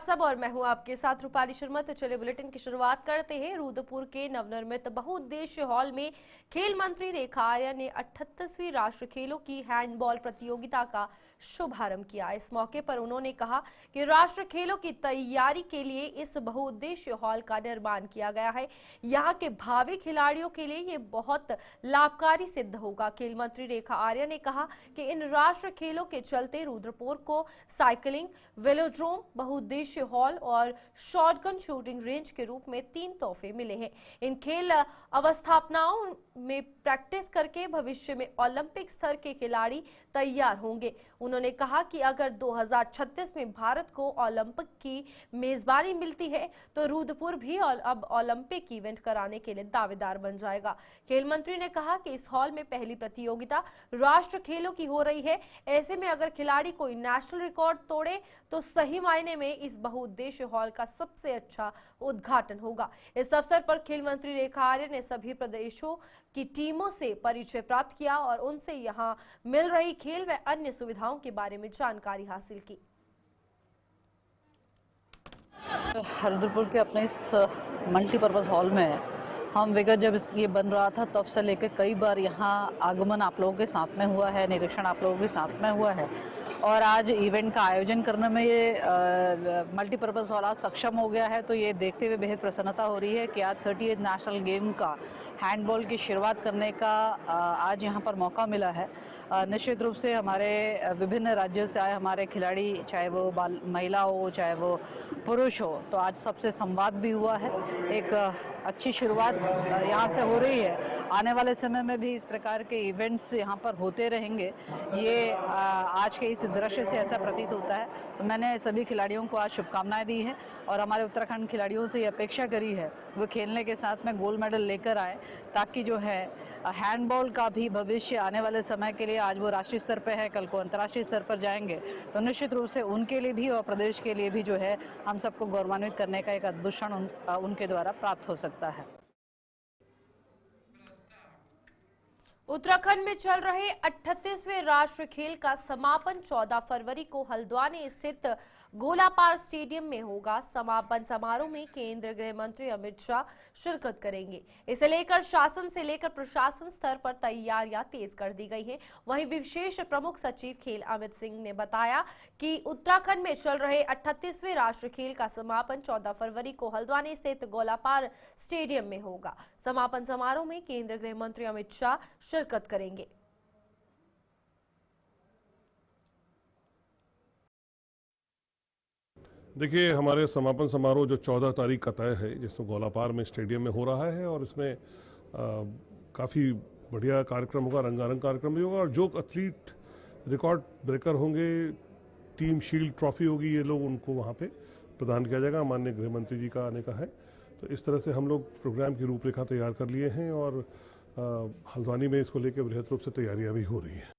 सब और मैं हूं आपके साथ रूपाली शर्मा। तो चलिए बुलेटिन की शुरुआत करते हैं। रुद्रपुर के नवनिर्मित बहुउद्देश्य हॉल में खेल मंत्री रेखा आर्या ने 38वीं राष्ट्रीय खेलों की हैंडबॉल प्रतियोगिता का शुभारंभ किया। इस मौके पर उन्होंने कहा कि राष्ट्रीय खेलों की तैयारी के लिए इस बहुउद्देश्य हॉल का निर्माण किया गया है। यहाँ के भावी खिलाड़ियों के लिए ये बहुत लाभकारी सिद्ध होगा। खेल मंत्री रेखा आर्या ने कहा कि इन राष्ट्रीय खेलों के चलते रुद्रपुर को साइकिलिंग, वेलोड्रोम, बहुउद्देश्य हॉल और शॉटगन शूटिंग रेंज के रूप में 3 तोहफे मिले हैं। इन खेल अवस्थापनाओं में प्रैक्टिस करके भविष्य में ओलंपिक स्तर के खिलाड़ी तैयार होंगे। उन्होंने कहा कि अगर 2036 में भारत को ओलंपिक की मेजबानी मिलती है तो रुद्रपुर भी अब ओलंपिक इवेंट कराने के लिए दावेदार बन जाएगा। खेल मंत्री ने कहा कि इस हॉल में पहली प्रतियोगिता राष्ट्र खेलों की हो रही है। ऐसे में अगर खिलाड़ी कोई नेशनल रिकॉर्ड तोड़े तो सही मायने में इस बहुउद्देश्य हॉल का सबसे अच्छा उद्घाटन होगा। इस अवसर पर खेल मंत्री रेखा आर्य ने सभी प्रदेशों की टीमों से परिचय प्राप्त किया और उनसे यहां मिल रही खेल व अन्य सुविधाओं के बारे में जानकारी हासिल की। रुद्रपुर के अपने इस मल्टीपर्पज़ हॉल में हम विगत जब ये बन रहा था तब से लेकर कई बार यहाँ आगमन आप लोगों के साथ में हुआ है, निरीक्षण आप लोगों के साथ में हुआ है और आज इवेंट का आयोजन करने में ये मल्टीपर्पज़ हॉल आज सक्षम हो गया है। तो ये देखते हुए बेहद प्रसन्नता हो रही है कि आज 38th नेशनल गेम का हैंडबॉल की शुरुआत करने का आज यहाँ पर मौका मिला है। निश्चित रूप से हमारे विभिन्न राज्यों से आए हमारे खिलाड़ी, चाहे वो महिला हो चाहे वो पुरुष हो, तो आज सबसे संवाद भी हुआ है। एक अच्छी शुरुआत यहाँ से हो रही है। आने वाले समय में भी इस प्रकार के इवेंट्स यहाँ पर होते रहेंगे, ये आज के इस दृश्य से ऐसा प्रतीत होता है। तो मैंने सभी खिलाड़ियों को आज शुभकामनाएं दी हैं और हमारे उत्तराखंड खिलाड़ियों से ये अपेक्षा करी है वो खेलने के साथ में गोल्ड मेडल लेकर आए, ताकि जो है हैंडबॉल का भी भविष्य आने वाले समय के लिए, आज वो राष्ट्रीय स्तर पर है, कल को अंतर्राष्ट्रीय स्तर पर जाएंगे, तो निश्चित रूप से उनके लिए भी और प्रदेश के लिए भी जो है हम सबको गौरवान्वित करने का एक अद्भुत क्षण उनके द्वारा प्राप्त हो सकता है। उत्तराखंड में चल रहे 38वें राष्ट्रीय खेल का समापन 14 फरवरी को हल्द्वानी स्थित गोलापार स्टेडियम में होगा। समापन समारोह में केंद्रीय गृह मंत्री अमित शाह शिरकत करेंगे। इसे लेकर शासन से लेकर प्रशासन स्तर पर तैयारियां तेज कर दी गई हैं। वहीं विशेष प्रमुख सचिव खेल अमित सिंह ने बताया कि उत्तराखंड में चल रहे 38वें राष्ट्रीय खेल का समापन 14 फरवरी को हल्द्वानी स्थित गोलापार स्टेडियम में होगा। समापन समारोह में केंद्रीय गृह मंत्री अमित शाह शिरकत करेंगे। देखिए, हमारे समापन समारोह जो 14 तारीख का तय है, जिसमें गोलापार में स्टेडियम में हो रहा है और इसमें काफ़ी बढ़िया कार्यक्रम होगा, रंगारंग कार्यक्रम भी होगा और जो एथलीट रिकॉर्ड ब्रेकर होंगे, टीम शील्ड ट्रॉफी होगी, ये लोग उनको वहाँ पे प्रदान किया जाएगा। माननीय गृह मंत्री जी का आने का है, तो इस तरह से हम लोग प्रोग्राम की रूपरेखा तैयार कर लिए हैं और हल्द्वानी में इसको लेकर बृहद रूप से तैयारियां भी हो रही हैं।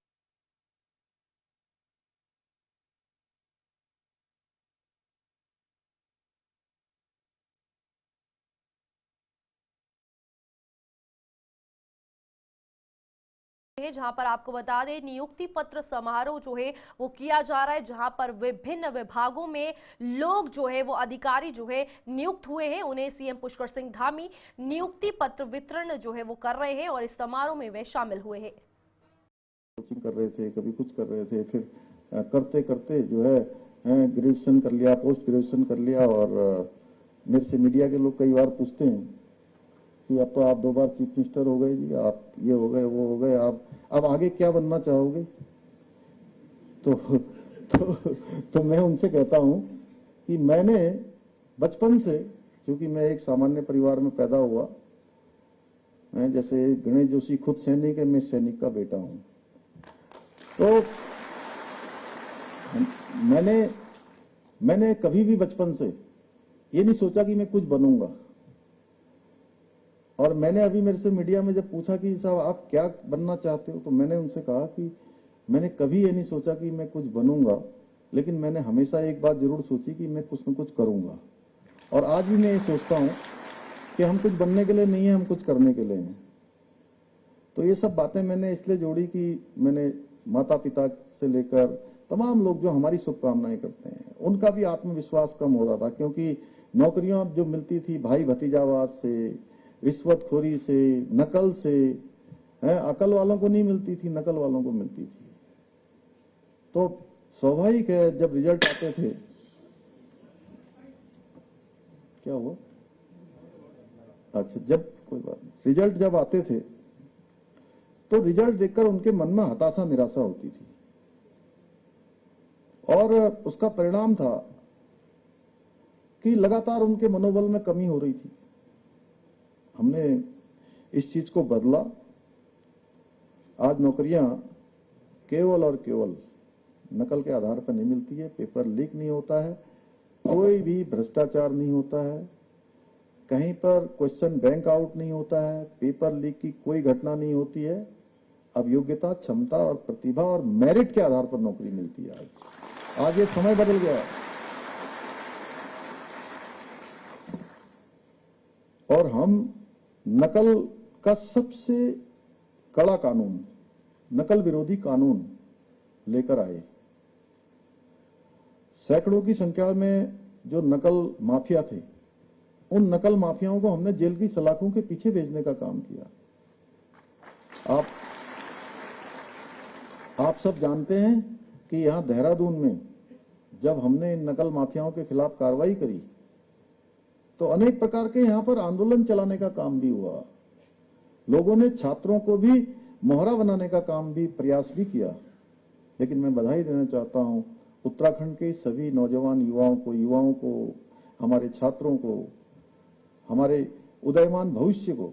जहां पर आपको बता दें नियुक्ति पत्र समारोह जो है वो किया जा रहा है, जहां पर विभिन्न विभागों में लोग जो है वो अधिकारी जो है नियुक्त हुए हैं। उन्हें सीएम पुष्कर सिंह धामी नियुक्ति पत्र वितरण जो है वो कर रहे हैं और इस समारोह में वे शामिल हुए हैं। कोचिंग कर रहे थे, कभी कुछ कर रहे थे, फिर करते करते जो है ग्रेजुएशन कर लिया, पोस्ट ग्रेजुएशन कर लिया और मेरे से मीडिया के लोग कई बार पूछते हैं कि अब तो आप 2 बार चीफ मिनिस्टर हो गए जी, आप ये हो गए वो हो गए, आप अब आगे क्या बनना चाहोगे? तो मैं उनसे कहता हूं कि मैंने बचपन से, क्योंकि मैं एक सामान्य परिवार में पैदा हुआ, मैं जैसे गणेश जोशी खुद सैनिक है, मैं सैनिक का बेटा हूं, तो मैंने कभी भी बचपन से ये नहीं सोचा कि मैं कुछ बनूंगा। और मैंने अभी मेरे से मीडिया में जब पूछा कि साहब आप क्या बनना चाहते हो, तो मैंने उनसे कहा कि मैंने कभी ये नहीं सोचा कि मैं कुछ बनूंगा, लेकिन मैंने हमेशा एक बात जरूर सोची कि मैं कुछ न कुछ करूंगा। और आज भी मैं ये सोचता हूं कि हम कुछ बनने के लिए नहीं है, हम कुछ करने के लिए हैं। तो ये सब बातें मैंने इसलिए जोड़ी कि मैंने माता पिता से लेकर तमाम लोग जो हमारी शुभकामनाएं करते हैं, उनका भी आत्मविश्वास कम हो रहा था, क्योंकि नौकरियां जो मिलती थी भाई भतीजावाद से, रिश्वतखोरी से, नकल से, अकल वालों को नहीं मिलती थी, नकल वालों को मिलती थी। तो स्वाभाविक है जब रिजल्ट आते थे, क्या हुआ, अच्छा, जब कोई बात नहीं, रिजल्ट जब आते थे तो रिजल्ट देखकर उनके मन में हताशा निराशा होती थी, और उसका परिणाम था कि लगातार उनके मनोबल में कमी हो रही थी। हमने इस चीज को बदला। आज नौकरियां केवल और केवल नकल के आधार पर नहीं मिलती है, पेपर लीक नहीं होता है, कोई भी भ्रष्टाचार नहीं होता है, कहीं पर क्वेश्चन बैंक आउट नहीं होता है, पेपर लीक की कोई घटना नहीं होती है। अब योग्यता, क्षमता और प्रतिभा और मेरिट के आधार पर नौकरी मिलती है। आज ये समय बदल गया है, और हम नकल का सबसे कड़ा कानून, नकल विरोधी कानून लेकर आए। सैकड़ों की संख्या में जो नकल माफिया थे, उन नकल माफियाओं को हमने जेल की सलाखों के पीछे भेजने का काम किया। आप सब जानते हैं कि यहां देहरादून में जब हमने इन नकल माफियाओं के खिलाफ कार्रवाई करी तो अनेक प्रकार के यहां पर आंदोलन चलाने का काम भी हुआ। लोगों ने छात्रों को भी मोहरा बनाने का काम भी, प्रयास भी किया। लेकिन मैं बधाई देना चाहता हूं उत्तराखंड के सभी नौजवान युवाओं को, हमारे छात्रों को, हमारे उदयमान भविष्य को,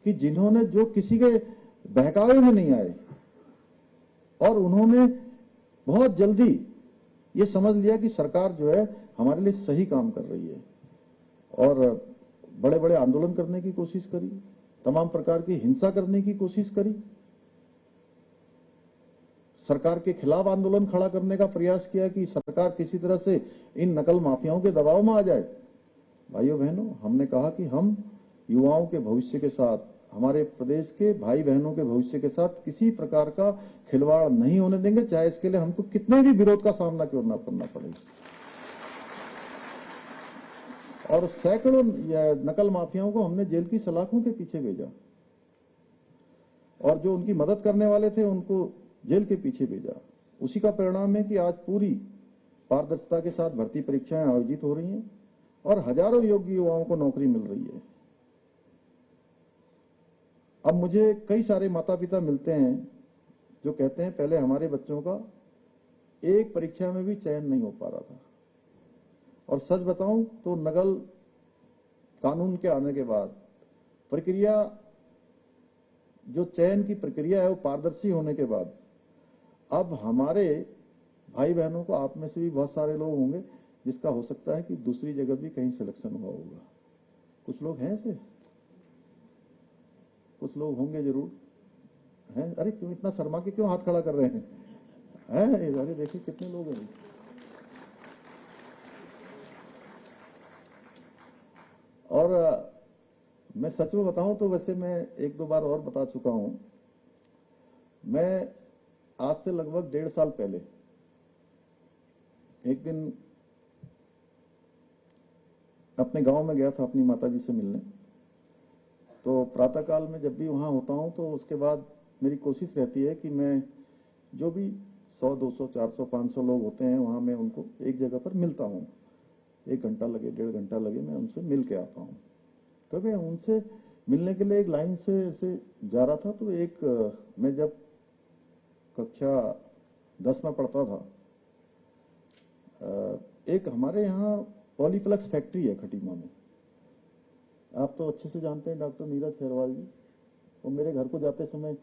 कि जिन्होंने, जो किसी के बहकावे में नहीं आए और उन्होंने बहुत जल्दी ये समझ लिया कि सरकार जो है हमारे लिए सही काम कर रही है, और बड़े बड़े आंदोलन करने की कोशिश करी, तमाम प्रकार की हिंसा करने की कोशिश करी, सरकार के खिलाफ आंदोलन खड़ा करने का प्रयास किया कि सरकार किसी तरह से इन नकल माफियाओं के दबाव में आ जाए। भाइयों बहनों, हमने कहा कि हम युवाओं के भविष्य के साथ, हमारे प्रदेश के भाई बहनों के भविष्य के साथ किसी प्रकार का खिलवाड़ नहीं होने देंगे, चाहे इसके लिए हमको कितने भी विरोध का सामना क्यों ना करना पड़े। और सैकड़ों नकल माफियाओं को हमने जेल की सलाखों के पीछे भेजा, और जो उनकी मदद करने वाले थे उनको जेल के पीछे भेजा। उसी का परिणाम है कि आज पूरी पारदर्शिता के साथ भर्ती परीक्षाएं आयोजित हो रही हैं और हजारों योग्य युवाओं को नौकरी मिल रही है। अब मुझे कई सारे माता पिता मिलते हैं जो कहते हैं पहले हमारे बच्चों का एक परीक्षा में भी चयन नहीं हो पा रहा था, और सच बताऊं तो नकल कानून के आने के बाद प्रक्रिया, जो चयन की प्रक्रिया है वो पारदर्शी होने के बाद अब हमारे भाई बहनों को, आप में से भी बहुत सारे लोग होंगे जिसका हो सकता है कि दूसरी जगह भी कहीं सिलेक्शन हुआ होगा। कुछ लोग हैं ऐसे, कुछ लोग होंगे जरूर हैं। अरे क्यों इतना शर्मा के क्यों हाथ खड़ा कर रहे हैं? अरे देखिए कितने लोग हैं। और मैं सच में बताऊं तो वैसे मैं एक दो बार और बता चुका हूं। मैं आज से लगभग 1.5 साल पहले एक दिन अपने गांव में गया था अपनी माताजी से मिलने। तो प्रातःकाल में जब भी वहां होता हूं तो उसके बाद मेरी कोशिश रहती है कि मैं जो भी 100, 200, 400, 500 लोग होते हैं वहां मैं उनको एक जगह पर मिलता हूं। 1 घंटा लगे, 1.5 घंटा लगे, मैं उनसे मिल के आता हूं। तो मैं उनसे मिलने के लिए एक लाइन से ऐसे जा रहा था, तो मैं जब कक्षा 10 में पढ़ता था, एक हमारे यहाँ पॉलीप्लेक्स फैक्ट्री है खटीमा में। आप तो अच्छे से जानते हैं डॉक्टर नीरज खैरवाल जी, वो मेरे घर को जाते समय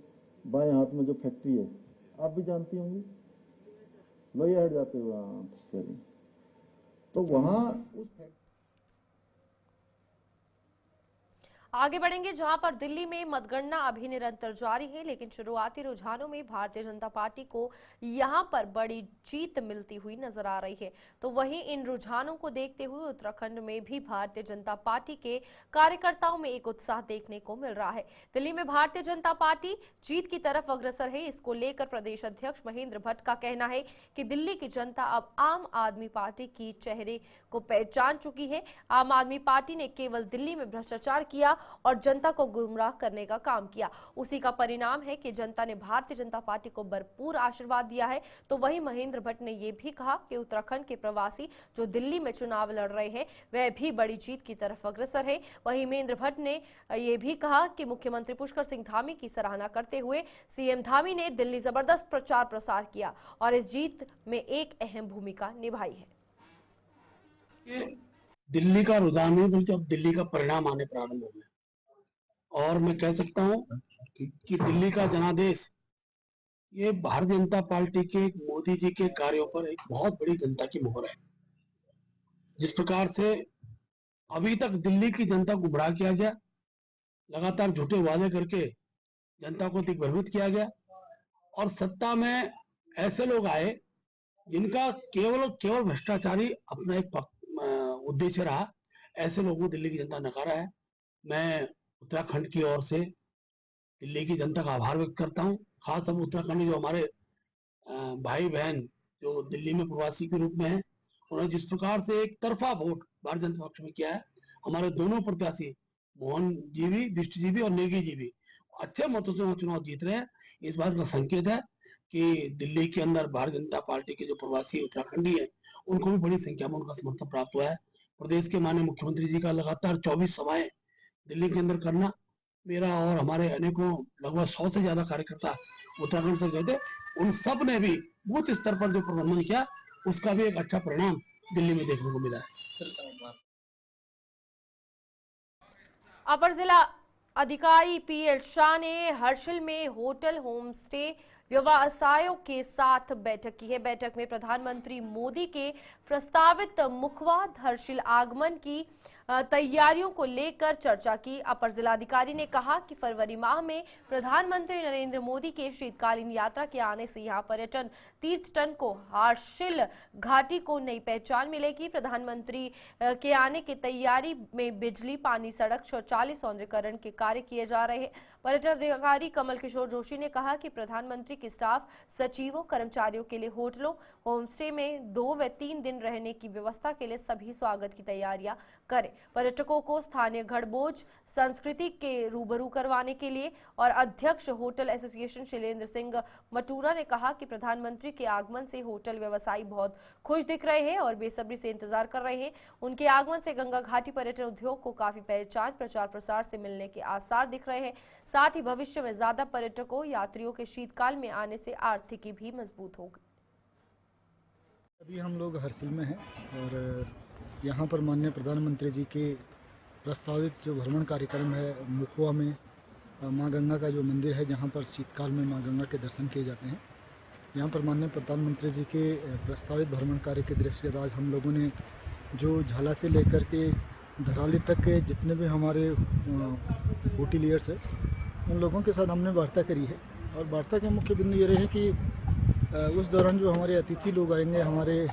बाएं हाथ में जो फैक्ट्री है, आप भी जानती होंगी, लोहिया हेड जाते हुए। हाँ, तो वहां उस आगे बढ़ेंगे, जहां पर दिल्ली में मतगणना अभी निरंतर जारी है, लेकिन शुरुआती रुझानों में भारतीय जनता पार्टी को यहां पर बड़ी जीत मिलती हुई नजर आ रही है। तो वहीं इन रुझानों को देखते हुए उत्तराखंड में भी भारतीय जनता पार्टी के कार्यकर्ताओं में एक उत्साह देखने को मिल रहा है। दिल्ली में भारतीय जनता पार्टी जीत की तरफ अग्रसर है। इसको लेकर प्रदेश अध्यक्ष महेंद्र भट्ट का कहना है कि दिल्ली की जनता अब आम आदमी पार्टी की चेहरे को पहचान चुकी है। आम आदमी पार्टी ने केवल दिल्ली में भ्रष्टाचार किया और जनता को गुमराह करने का काम किया। उसी का परिणाम है कि जनता ने भारतीय जनता पार्टी को भरपूर आशीर्वाद दिया है। तो वहीं महेंद्र भट्ट ने यह भी कहा कि उत्तराखंड के प्रवासी जो दिल्ली में चुनाव लड़ रहे हैं वह भी बड़ी जीत की तरफ अग्रसर है। वहीं महेंद्र भट्ट ने यह भी कहा कि मुख्यमंत्री पुष्कर सिंह धामी की सराहना करते हुए सीएम धामी ने दिल्ली जबरदस्त प्रचार प्रसार किया और इस जीत में एक अहम भूमिका निभाई है। दिल्ली का रुझान नहीं बल्कि अब दिल्ली का परिणाम आने प्रारंभ हो गया और मैं कह सकता हूं कि दिल्ली का जनादेश ये भारतीय जनता पार्टी के मोदी जी के कार्यों पर एक बहुत बड़ी जनता की मोहर है। जिस प्रकार से अभी तक दिल्ली की जनता को गुमराह किया गया, लगातार झूठे वादे करके जनता को दिग्भ्रमित किया गया और सत्ता में ऐसे लोग आए जिनका केवल भ्रष्टाचारी अपना एक उद्देश्य रहा। ऐसे लोगों को दिल्ली की जनता नकारा है। मैं उत्तराखंड की ओर से दिल्ली की जनता का आभार व्यक्त करता हूं। खासतौर पर उत्तराखंड जो हमारे भाई बहन जो दिल्ली में प्रवासी के रूप में हैं, उन्होंने जिस प्रकार से एक तरफा वोट भारतीय जनता पक्ष में किया है। हमारे दोनों प्रत्याशी मोहन जी भी, बिष्ट जी भी और नेगी जी भी अच्छे मतों से चुनाव जीत रहे हैं। इस बात का संकेत है कि दिल्ली के अंदर भारतीय जनता पार्टी के जो प्रवासी उत्तराखंडी है उनको भी बड़ी संख्या में उनका समर्थन प्राप्त हुआ है। प्रदेश के माननीय मुख्यमंत्री जी का लगातार 24 सभाएं दिल्ली के अंदर करना, मेरा और हमारे अनेकों लगभग 100 से ज्यादा कार्यकर्ता उत्तराखंड से गए थे, उन सब ने भी बूथ स्तर पर जो प्रबंधन किया उसका भी एक अच्छा परिणाम दिल्ली में देखने को मिला है। अपर जिला अधिकारी पीएल शाह ने हर्षिल में होटल होम स्टे व्यवसायों के साथ बैठक की है। बैठक में प्रधानमंत्री मोदी के प्रस्तावित मुखवा हर्षिल आगमन की तैयारियों को लेकर चर्चा की। अपर जिलाधिकारी ने कहा कि फरवरी माह में प्रधानमंत्री नरेंद्र मोदी के शीतकालीन यात्रा के आने से यहां पर्यटन तीर्थटन को हर्षिल घाटी को नई पहचान मिलेगी। प्रधानमंत्री के आने की तैयारी में बिजली, पानी, सड़क, शौचालय, सौंदर्यीकरण के कार्य किए जा रहे हैं। पर्यटन अधिकारी कमल किशोर जोशी ने कहा कि प्रधानमंत्री के स्टाफ, सचिवों, कर्मचारियों के लिए होटलों, होमस्टे में 2 व 3 दिन रहने की व्यवस्था के लिए सभी स्वागत की तैयारियां करें। पर्यटकों को स्थानीय घड़बोझ संस्कृति के रूबरू करवाने के लिए और अध्यक्ष होटल एसोसिएशन शैलेंद्र सिंह मटूरा ने कहा कि प्रधानमंत्री के आगमन से होटल व्यवसायी बहुत खुश दिख रहे हैं और बेसब्री से इंतजार कर रहे हैं। उनके आगमन से गंगा घाटी पर्यटन उद्योग को काफी पहचान, प्रचार प्रसार से मिलने के आसार दिख रहे हैं। साथ ही भविष्य में ज्यादा पर्यटकों, यात्रियों के शीतकाल में आने से आर्थिकी भी मजबूत होगी। अभी हम लोग हर्षिल में हैं और यहाँ पर माननीय प्रधानमंत्री जी के प्रस्तावित जो भ्रमण कार्यक्रम है, मुखवा में माँ गंगा का जो मंदिर है जहाँ पर शीतकाल में माँ गंगा के दर्शन किए जाते हैं, यहाँ पर माननीय प्रधानमंत्री जी के प्रस्तावित भ्रमण कार्य के दृष्टिगत आज हम लोगों ने जो झाला से लेकर के धराली तक के जितने भी हमारे होटलियर्स हैं उन लोगों के साथ हमने वार्ता करी है। और वार्ता के मुख्य बिंदु ये रहे कि उस दौरान जो हमारे अतिथि लोग आएंगे, हमारे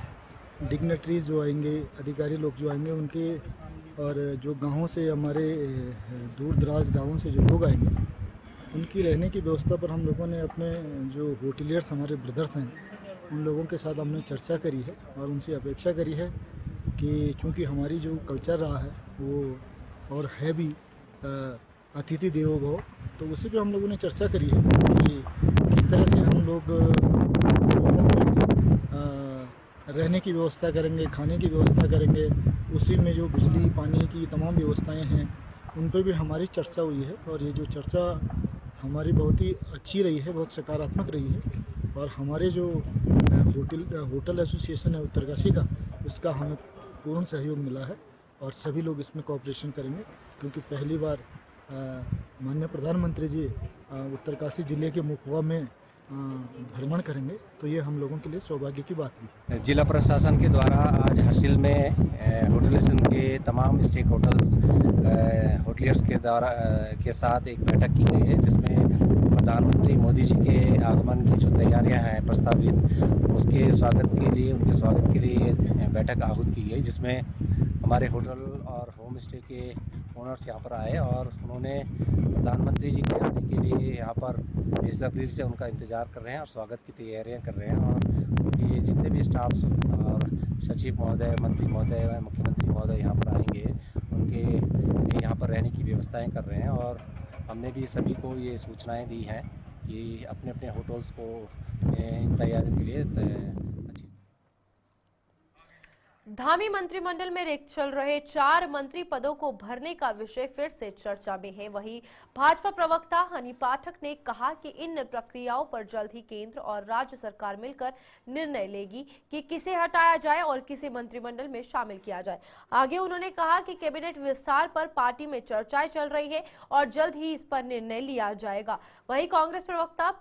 डिग्नेटरीज जो आएंगे, अधिकारी लोग जो आएंगे, उनके और जो गाँवों से हमारे दूर दराज गाँवों से जो लोग आएंगे उनकी रहने की व्यवस्था पर हम लोगों ने अपने जो होटलियर्स हमारे ब्रदर्स हैं उन लोगों के साथ हमने चर्चा करी है और उनसे अपेक्षा करी है कि चूँकि हमारी जो कल्चर रहा है वो और है भी अतिथि देवो भव, तो उसी पे हम लोगों ने चर्चा करी है कि किस तरह से हम लोग रहने की व्यवस्था करेंगे, खाने की व्यवस्था करेंगे, उसी में जो बिजली, पानी की तमाम व्यवस्थाएं हैं उन पर भी हमारी चर्चा हुई है। और ये जो चर्चा हमारी बहुत ही अच्छी रही है, बहुत सकारात्मक रही है। और हमारे जो होटल एसोसिएशन है उत्तरकाशी का, उसका हमें पूर्ण सहयोग मिला है और सभी लोग इसमें कोऑपरेशन करेंगे, क्योंकि पहली बार माननीय प्रधानमंत्री जी उत्तरकाशी ज़िले के मुखवा में भ्रमण करेंगे, तो ये हम लोगों के लिए सौभाग्य की बात भी है। जिला प्रशासन के द्वारा आज हर्सिल में होटलेशन के तमाम स्टेक होटलियर्स के द्वारा के साथ एक बैठक की गई है, जिसमें प्रधानमंत्री मोदी जी के आगमन की जो तैयारियां हैं प्रस्तावित, उसके स्वागत के लिए बैठक आहूत की गई, जिसमें हमारे होटल और होम स्टे के ओनर्स यहाँ पर आए और उन्होंने प्रधानमंत्री जी के आने के लिए यहाँ पर बेसब्री से उनका इंतज़ार कर रहे हैं और स्वागत की तैयारियां कर रहे हैं। और उनके जितने भी स्टाफ्स और सचिव महोदय, मंत्री महोदय, मुख्यमंत्री महोदय यहाँ पर आएंगे, उनके यहाँ पर रहने की व्यवस्थाएं कर रहे हैं। और हमने भी सभी को ये सूचनाएं दी हैं कि अपने अपने होटल्स को इन तैयारियों के लिए धामी मंत्रिमंडल में रिक्त चल रहे 4 मंत्री पदों को भरने का विषय फिर से चर्चा में है। वहीं भाजपा प्रवक्ता हनी पाठक ने कहा कि इन प्रक्रियाओं पर जल्द ही केंद्र और राज्य सरकार मिलकर निर्णय लेगी कि किसे हटाया जाए और किसे मंत्रिमंडल में शामिल किया जाए। आगे उन्होंने कहा कि कैबिनेट विस्तार पर पार्टी में चर्चाएं चल रही है और जल्द ही इस पर निर्णय लिया जाएगा। वहीं कांग्रेस प्रवक्ता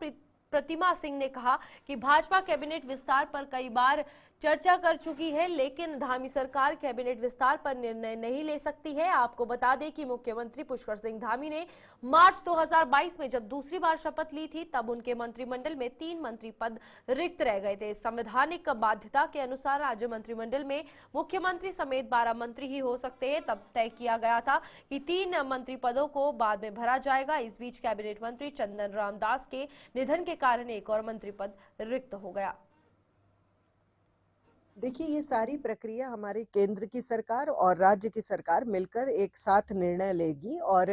प्रतिमा सिंह ने कहा कि भाजपा कैबिनेट विस्तार पर कई बार चर्चा कर चुकी है, लेकिन धामी सरकार कैबिनेट विस्तार पर निर्णय नहीं ले सकती है। आपको बता दें कि मुख्यमंत्री पुष्कर सिंह धामी ने मार्च 2022 में जब दूसरी बार शपथ ली थी, तब उनके मंत्रिमंडल में 3 मंत्री पद रिक्त रह गए थे। संवैधानिक बाध्यता के अनुसार राज्य मंत्रिमंडल में मुख्यमंत्री समेत 12 मंत्री ही हो सकते हैं। तब तय किया गया था कि 3 मंत्री पदों को बाद में भरा जाएगा। इस बीच कैबिनेट मंत्री चंदन रामदास के निधन के कारण एक और मंत्री पद रिक्त हो गया। देखिए, ये सारी प्रक्रिया हमारे केंद्र की सरकार और राज्य की सरकार मिलकर एक साथ निर्णय लेगी और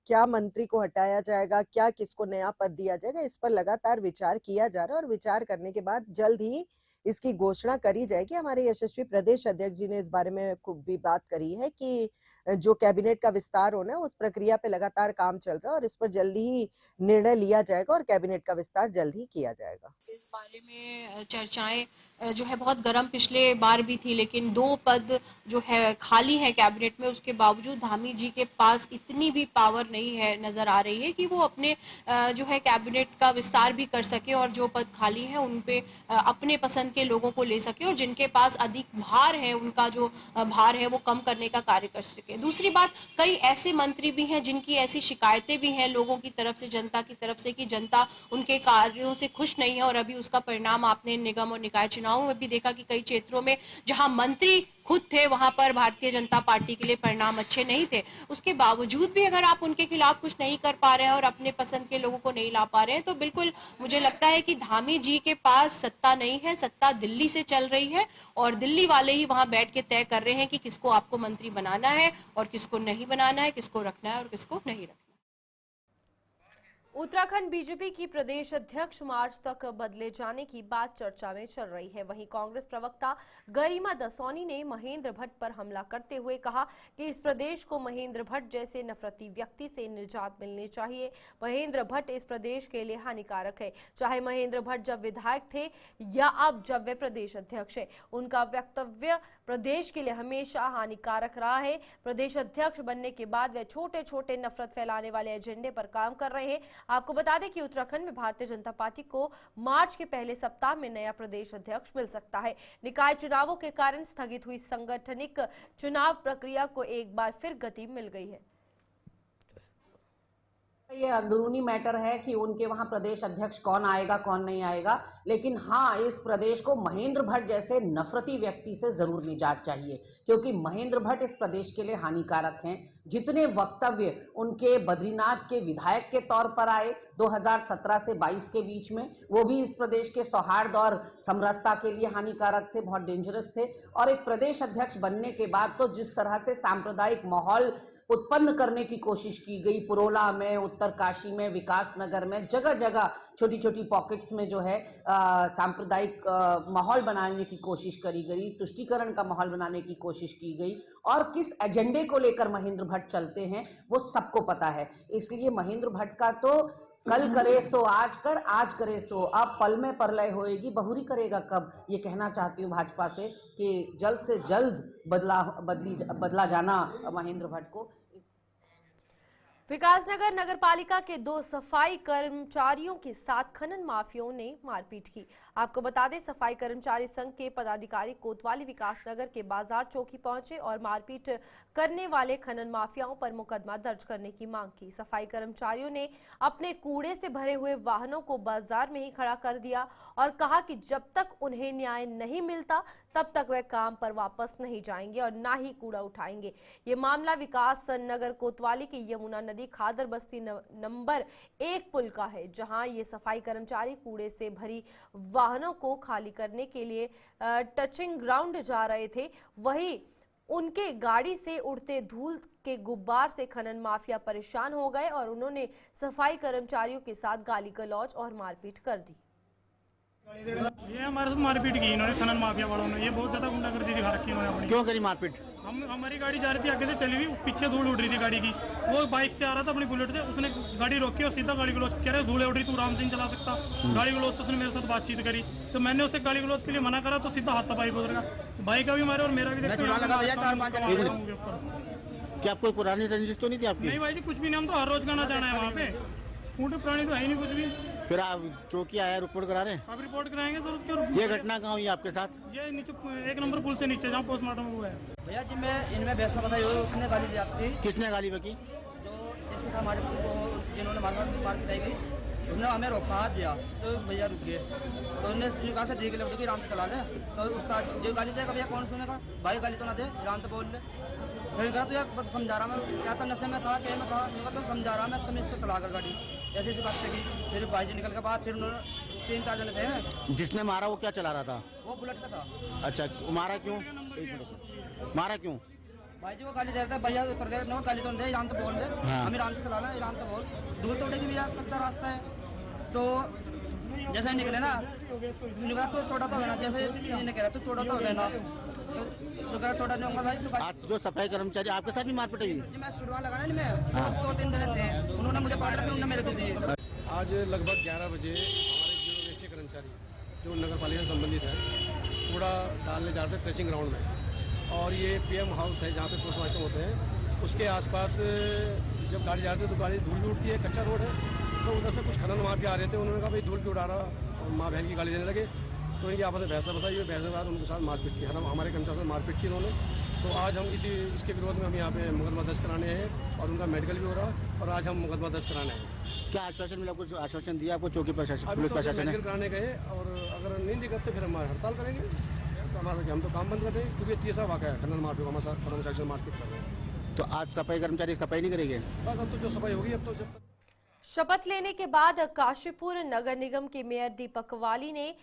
क्या मंत्री को हटाया जाएगा, क्या किसको नया पद दिया जाएगा, इस पर लगातार विचार किया जा रहा है और विचार करने के बाद जल्द ही इसकी घोषणा करी जाएगी। हमारे यशस्वी प्रदेश अध्यक्ष जी ने इस बारे में खूब भी बात करी है कि जो कैबिनेट का विस्तार होना है उस प्रक्रिया पे लगातार काम चल रहा है और इस पर जल्दी ही निर्णय लिया जाएगा और कैबिनेट का विस्तार जल्द ही किया जाएगा। इस बारे में चर्चाएं जो है बहुत गर्म पिछले बार भी थी, लेकिन 2 पद जो है खाली है कैबिनेट में, उसके बावजूद धामी जी के पास इतनी भी पावर नहीं है, नजर आ रही है कि वो अपने जो है कैबिनेट का विस्तार भी कर सके और जो पद खाली है उन पे अपने पसंद के लोगों को ले सके और जिनके पास अधिक भार है उनका जो भार है वो कम करने का कार्य कर सके। दूसरी बात, कई ऐसे मंत्री भी हैं जिनकी ऐसी शिकायतें भी हैं लोगों की तरफ से, जनता की तरफ से, कि जनता उनके कार्यों से खुश नहीं है और अभी उसका परिणाम आपने निगम और निकाय चुनावों में भी देखा कि कई क्षेत्रों में जहां मंत्री खुद थे वहां पर भारतीय जनता पार्टी के लिए परिणाम अच्छे नहीं थे। उसके बावजूद भी अगर आप उनके खिलाफ कुछ नहीं कर पा रहे हैं और अपने पसंद के लोगों को नहीं ला पा रहे हैं, तो बिल्कुल मुझे लगता है कि धामी जी के पास सत्ता नहीं है, सत्ता दिल्ली से चल रही है और दिल्ली वाले ही वहां बैठ के तय कर रहे हैं कि किसको आपको मंत्री बनाना है और किसको नहीं बनाना है, किसको रखना है और किसको नहीं रखना। उत्तराखंड बीजेपी की प्रदेश अध्यक्ष मार्च तक बदले जाने की बात चर्चा में चल रही है। वहीं कांग्रेस प्रवक्ता गरिमा दसौनी ने महेंद्र भट्ट पर हमला करते हुए कहा कि इस प्रदेश को महेंद्र भट्ट जैसे नफरती व्यक्ति से निजात मिलनी चाहिए। महेंद्र भट्ट इस प्रदेश के लिए हानिकारक है। चाहे महेंद्र भट्ट जब विधायक थे या अब जब वे प्रदेश अध्यक्ष है, उनका वक्तव्य प्रदेश के लिए हमेशा हानिकारक रहा है। प्रदेश अध्यक्ष बनने के बाद वे छोटे छोटे नफरत फैलाने वाले एजेंडे पर काम कर रहे हैं। आपको बता दें कि उत्तराखंड में भारतीय जनता पार्टी को मार्च के पहले सप्ताह में नया प्रदेश अध्यक्ष मिल सकता है। निकाय चुनावों के कारण स्थगित हुई सांगठनिक चुनाव प्रक्रिया को एक बार फिर गति मिल गई है। ये अंदरूनी मैटर है कि उनके वहां प्रदेश अध्यक्ष कौन आएगा कौन नहीं आएगा, लेकिन हाँ, इस प्रदेश को महेंद्र भट्ट जैसे नफरती व्यक्ति से जरूर निजात चाहिए, क्योंकि महेंद्र भट्ट इस प्रदेश के लिए हानिकारक हैं। जितने वक्तव्य उनके बद्रीनाथ के विधायक के तौर पर आए 2017 से 22 के बीच में, वो भी इस प्रदेश के सौहार्द और समरसता के लिए हानिकारक थे, बहुत डेंजरस थे। और एक प्रदेश अध्यक्ष बनने के बाद तो जिस तरह से सांप्रदायिक माहौल उत्पन्न करने की कोशिश की गई, पुरोला में, उत्तरकाशी में, विकास नगर में, जगह जगह छोटी छोटी पॉकेट्स में जो है सांप्रदायिक माहौल बनाने की कोशिश करी गई, तुष्टीकरण का माहौल बनाने की कोशिश की गई और किस एजेंडे को लेकर महेंद्र भट्ट चलते हैं वो सबको पता है। इसलिए महेंद्र भट्ट का तो कल करे सो आज कर, आज करे सो अब, पल में प्रलय होएगी, बहुरी करेगा कब। ये कहना चाहती हूँ भाजपा से कि जल्द से जल्द बदला जाना महेंद्र भट्ट को। विकासनगर नगरपालिका के 2 सफाई कर्मचारियों के साथ खनन माफियाओं ने मारपीट की। आपको बता दें, सफाई कर्मचारी संघ के पदाधिकारी कोतवाली विकासनगर के बाजार चौकी पहुंचे और मारपीट करने वाले खनन माफियाओं पर मुकदमा दर्ज करने की मांग की। सफाई कर्मचारियों ने अपने कूड़े से भरे हुए वाहनों को बाजार में ही खड़ा कर दिया और कहा कि जब तक उन्हें न्याय नहीं मिलता तब तक वे काम पर वापस नहीं जाएंगे और ना ही कूड़ा उठाएंगे। ये मामला विकास नगर कोतवाली की यमुना नदी खादर बस्ती नंबर 1 पुल का है, जहां ये सफाई कर्मचारी कूड़े से भरी वाहनों को खाली करने के लिए टचिंग ग्राउंड जा रहे थे। वहीं उनके गाड़ी से उड़ते धूल के गुब्बार से खनन माफिया परेशान हो गए और उन्होंने सफाई कर्मचारियों के साथ गाली गलौज और मारपीट कर दी। ये हमारे साथ मारपीट की इन्होंने खनन माफिया वालों ने। ये बहुत ज्यादा गुंडागर्दी दिखा रखी है इन्होंने अपनी। क्यों करी मारपीट? हमारी गाड़ी जा रही थी, आगे से चली हुई, पीछे धूल उड़ रही थी गाड़ी की। वो बाइक से आ रहा था अपनी बुलेट से, उसने गाड़ी रोकी और सीधा गाली गलौज कह रहे धूल उड़ रही, तू आराम से नहीं चला सकता। गाली गलौज से उसने मेरे साथ बातचीत करी, तो मैंने उसे गाली गलौज के लिए मना करा, तो सीधा हाथापाई बोल रहा। भाई का भी मारे और मेरा भी। क्या आपको पुरानी रंजिश तो नहीं थी आपकी? नहीं भाई जी, कुछ भी नहीं, हम तो हर रोज गाना जाना है वहाँ पे। ऊँट प्राणी तो है ही नहीं कुछ भी। फिर आप चौकी आया रिपोर्ट करा रहे हैं? आप रिपोर्ट कराएंगे सर उसके। ये घटना कहाँ हुई आपके साथ? ये नीचे 1 नंबर पुल से नीचे जहाँ पोस्टमार्टम हुआ है। भैया जी, मैं इनमें बेहसा बताई हुई, उसने गाली दी आपकी। किसने गाली बकी? जो जिसके साथ हमारे को जिन्होंने मार पिटाई गई, उसने हमें रोका, हाथ दिया, तो भैया रुक गए। तो उन्होंने कहा से 3 किलोमीटर की आराम से चला ले। तो उसका जो गाली देगा भैया कौन सुनेगा? भाई गाली तो ना दे, आराम से बोल ले। फिर कहा तो यार समझा रहा, मैं क्या था, नशे में था, क्या में था, तो समझा रहा मैं, तुम इससे चला कर गाड़ी, ऐसी ऐसी बात की। फिर भाई जी निकल के बाद फिर उन्होंने 3-4 जने थे। जिसने मारा वो क्या चला रहा था? वो बुलेट पे था। अच्छा, मारा क्यों? मारा क्यों? भाई जी वो गाली दे रहे थे, भैया उतर गए, नो गाली तो दे, आराम से बोल ले। हम आराम से चलाना, आराम से बोल, दूर तो उड़ेगी भैया, कच्चा रास्ता है। तो जैसे निकले ना, निकला तो छोटा तो होना, जैसे इन्हें कह रहा तो छोटा तो होना, तो कह छोटा नहीं होगा भाई। तो आज जो सफाई कर्मचारी आपके साथ भी मारपीट हुई? मैं छुड़वा लगाना नहीं, मैं 2-3 जने थे, उन्होंने मुझे पकड़ के उन्होंने मेरे को दिए। आज लगभग 11 बजे हमारे जीरो वेस्ट के कर्मचारी जो नगर पालिका से संबंधित है, कूड़ा डालने जाते हैं ट्रेचिंग ग्राउंड में, और ये PM हाउस है जहाँ पे पोस्टमार्टम होते हैं, उसके आसपास जब गाड़ी जाती है तो गाड़ी धूल उड़ती है, कच्चा रोड है। तो उधर से कुछ खनन माफिया आ रहे थे, उन्होंने कहा भाई धूल क्यों उड़ा रहा, और माँ बहन की गाली देने लगे। तो इनकी आपस में बहसा बसाई हुई, बहस के बाद उनके साथ मारपीट की, हमारे कर्मचारी से मारपीट की उन्होंने। तो आज हम इसके विरोध में हम यहाँ पे मुकदमा दर्ज कराने हैं और उनका मेडिकल भी हो रहा है, और आज हम मुकदमा दर्ज कराने हैं। क्या आश्वासन मिला? कुछ आश्वासन दिया आपको चौकी प्रशासन, पुलिस प्रशासन? मेडिकल कराने गए, और अगर नहीं दिक्कत तो फिर हम हड़ताल करेंगे। हम तो काम बंद कर दें, क्योंकि 30 वाक़ा है खनन मारपीट, हमारे साथ कर्मचारी से मारपीट कर रहे हैं। तो आज सफाई कर्मचारी सफाई नहीं करेंगे? बस अब तो जो सफाई होगी, अब तो जब तक। शपथ लेने के बाद काशीपुर नगर निगम के मेयर दीपक वाली ने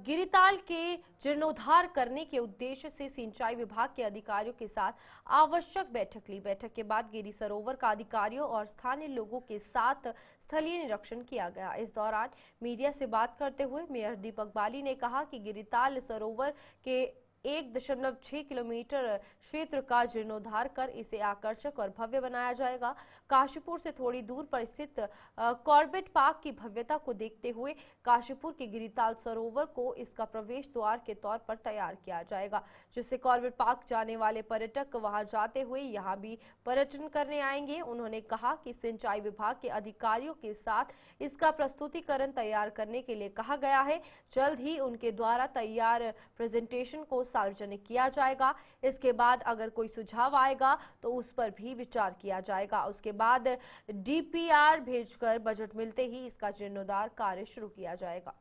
गिरिताल के जीर्णोद्धार करने के उद्देश्य से सिंचाई विभाग के अधिकारियों के साथ आवश्यक बैठक ली। बैठक के बाद गिरी सरोवर का अधिकारियों और स्थानीय लोगों के साथ स्थलीय निरीक्षण किया गया। इस दौरान मीडिया से बात करते हुए मेयर दीपक वाली ने कहा कि गिरिताल सरोवर के 1.6 किलोमीटर क्षेत्र का जीर्णोद्धार कर इसे आकर्षक और भव्य बनाया जाएगा। काशीपुर से थोड़ी दूर पर स्थित कॉर्बेट पार्क की भव्यता को देखते हुए काशीपुर के गिरिताल सरोवर को इसका प्रवेश द्वार के तौर पर तैयार किया जाएगा, जिससे कॉर्बेट पार्क जाने वाले पर्यटक वहां जाते हुए यहां भी पर्यटन करने आएंगे। उन्होंने कहा कि सिंचाई विभाग के अधिकारियों के साथ इसका प्रस्तुतिकरण तैयार करने के लिए कहा गया है। जल्द ही उनके द्वारा तैयार प्रेजेंटेशन को सार्वजनिक किया जाएगा। इसके बाद अगर कोई सुझाव आएगा तो उस पर भी विचार किया जाएगा। उसके बाद DPR भेजकर बजट मिलते ही इसका जीर्णोद्धार कार्य शुरू किया जाएगा।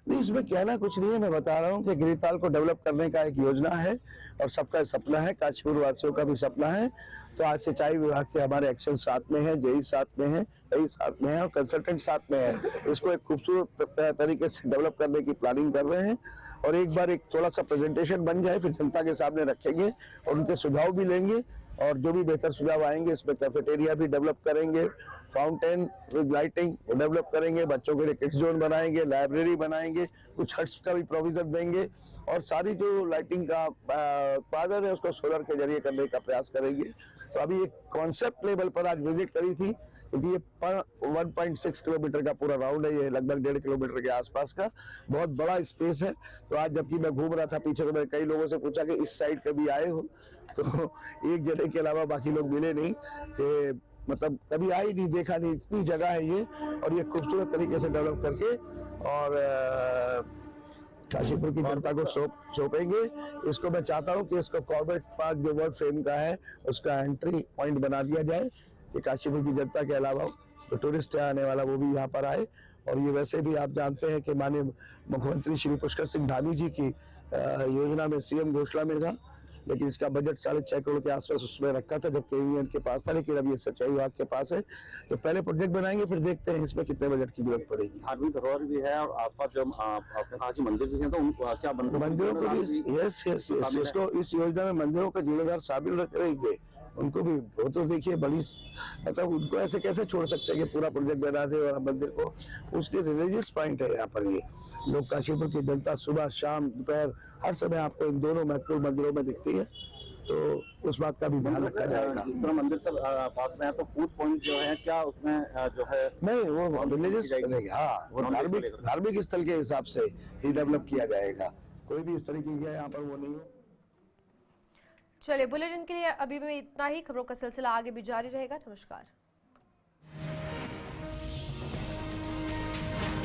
नहीं, इसमें कहना कुछ नहीं है, मैं बता रहा हूँ कि गिरिताल को डेवलप करने का एक योजना है और सबका सपना है, काशीपुर वासियों का भी सपना है। तो आज सिंचाई विभाग के हमारे एक्शन साथ में है, जेई साथ में है, कई साथ में है और कंसल्टेंट साथ में है। इसको एक खूबसूरत तरीके से डेवलप करने की प्लानिंग कर रहे हैं, और एक बार एक थोड़ा सा प्रेजेंटेशन बन जाए फिर जनता के सामने रखेंगे और उनके सुझाव भी लेंगे, और जो भी बेहतर सुझाव आएंगे इसमें कैफेटेरिया भी डेवलप करेंगे, फाउंटेन विद लाइटिंग डेवलप करेंगे, बच्चों के लिए किड्स जोन बनाएंगे, लाइब्रेरी बनाएंगे, कुछ हट्स का भी प्रोविजन देंगे, और सारी जो लाइटिंग का उत्पादन है उसको सोलर के जरिए करने का प्रयास करेंगे। तो अभी एक कॉन्सेप्ट लेवल पर आज विजिट करी थी, क्योंकि ये 1.6 किलोमीटर का पूरा राउंड है, ये लगभग 1.5 किलोमीटर के आसपास का बहुत बड़ा स्पेस है। तो आज जबकि मैं घूम रहा था पीछे, तो मैंने कई लोगों से पूछा कि इस साइड कभी आए हो, तो एक जने के अलावा बाकी लोग मिले नहीं कि मतलब कभी आई नहीं, देखा नहीं, इतनी जगह है ये, और ये खूबसूरत तरीके से डेवलप करके और काशीपुर की जनता को सौंपेंगे। इसको मैं चाहता हूँ कि इसको कॉर्बेट पार्क जो वर्ल्ड फेम का है उसका एंट्री पॉइंट बना दिया जाए कि काशीपुर की जनता के अलावा जो टूरिस्ट है आने वाला वो भी यहाँ पर आए। और ये वैसे भी आप जानते हैं कि माननीय मुख्यमंत्री श्री पुष्कर सिंह धामी जी की योजना में सीएम घोषणा में था, लेकिन इसका बजट 6.5 करोड़ के आसपास उसमें रखा था जब केवीएन के पास था, लेकिन अब ये सिंचाई विभाग के पास है। तो पहले प्रोजेक्ट बनाएंगे फिर देखते हैं इसमें कितने बजट की जरूरत पड़ेगी। धार्मिक धरोहर भी है और आसपास जो आपने कहा कि मंदिर भी हैं, तो उनको क्या मंदिरों को भी इसको इस योजना में मंदिरों का जिम्मेदार शामिल रहेंगे। उनको भी वो तो देखिए बड़ी मतलब उनको ऐसे कैसे छोड़ सकते हैं कि पूरा प्रोजेक्ट बना दे और मंदिर को, उसके रिलीजियस पॉइंट है यहाँ पर। ये लोग काशीपुर की जनता सुबह शाम दोपहर हर समय आपको इन दोनों महत्वपूर्ण मंदिरों में दिखती है, तो उस बात का भी ध्यान रखा जाएगा। मंदिर से पास में है तो फूड पॉइंट जो है क्या उसमें जो है नहीं वो रिलीजियस बनेगा, हाँ वो धार्मिक स्थल के हिसाब से ही डेवलप किया जाएगा, कोई भी इस तरीके का यहाँ पर वो नहीं हो। चलिए बुलेटिन के लिए अभी में इतना ही। खबरों का सिलसिला आगे भी जारी रहेगा। नमस्कार।